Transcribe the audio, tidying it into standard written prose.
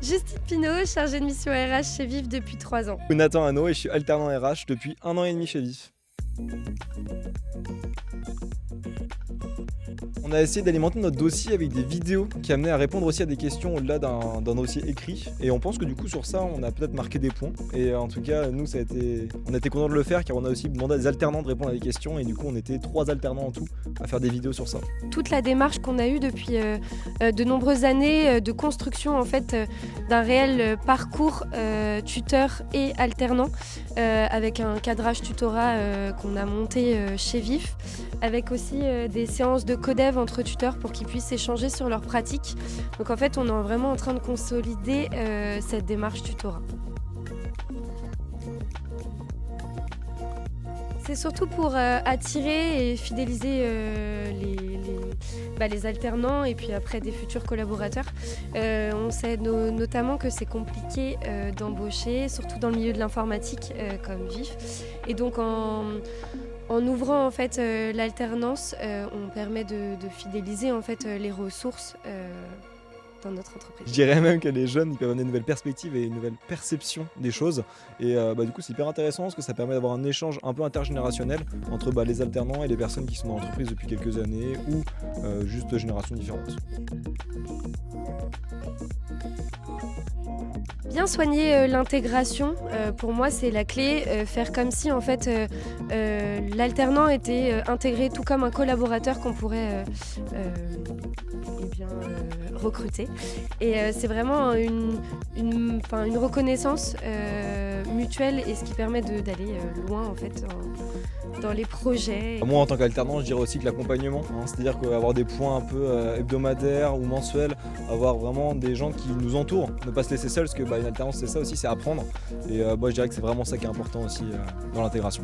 Justine Pinault, chargée de mission RH chez Vif depuis 3 ans. Nathan Hano et je suis alternant RH depuis 1 an et demi chez Vif. On a essayé d'alimenter notre dossier avec des vidéos qui amenaient à répondre aussi à des questions au-delà d'un dossier écrit. Et on pense que du coup sur ça, on a peut-être marqué des points. Et en tout cas, nous, on a été contents de le faire car on a aussi demandé à des alternants de répondre à des questions. Et du coup, on était 3 alternants en tout à faire des vidéos sur ça. Toute la démarche qu'on a eue depuis de nombreuses années de construction en fait d'un réel parcours tuteur et alternant avec un cadrage tutorat qu'on a monté chez Vif, avec aussi des séances de codev entre tuteurs pour qu'ils puissent échanger sur leurs pratiques. Donc en fait, on est vraiment en train de consolider cette démarche tutorat. C'est surtout pour attirer et fidéliser les alternants et puis après des futurs collaborateurs. On sait notamment que c'est compliqué d'embaucher, surtout dans le milieu de l'informatique comme Vif. Et donc en ouvrant en fait l'alternance, on permet de fidéliser en fait les ressources dans notre entreprise. Je dirais même que les jeunes ils peuvent amener une nouvelle perspective et une nouvelle perception des choses. Et du coup, c'est hyper intéressant parce que ça permet d'avoir un échange un peu intergénérationnel entre les alternants et les personnes qui sont dans l'entreprise depuis quelques années ou juste de générations différentes. Bien soigner l'intégration, pour moi c'est la clé, faire comme si en fait l'alternant était intégré tout comme un collaborateur qu'on pourrait recruter. Et c'est vraiment une reconnaissance mutuelle et ce qui permet d'aller loin en fait dans les projets. Moi en tant qu'alternant, je dirais aussi que l'accompagnement, c'est-à-dire qu'avoir des points un peu hebdomadaires ou mensuels, avoir vraiment des gens qui nous entourent, ne pas se laisser seul, parce que une alternance c'est ça aussi, c'est apprendre. Et moi je dirais que c'est vraiment ça qui est important aussi dans l'intégration.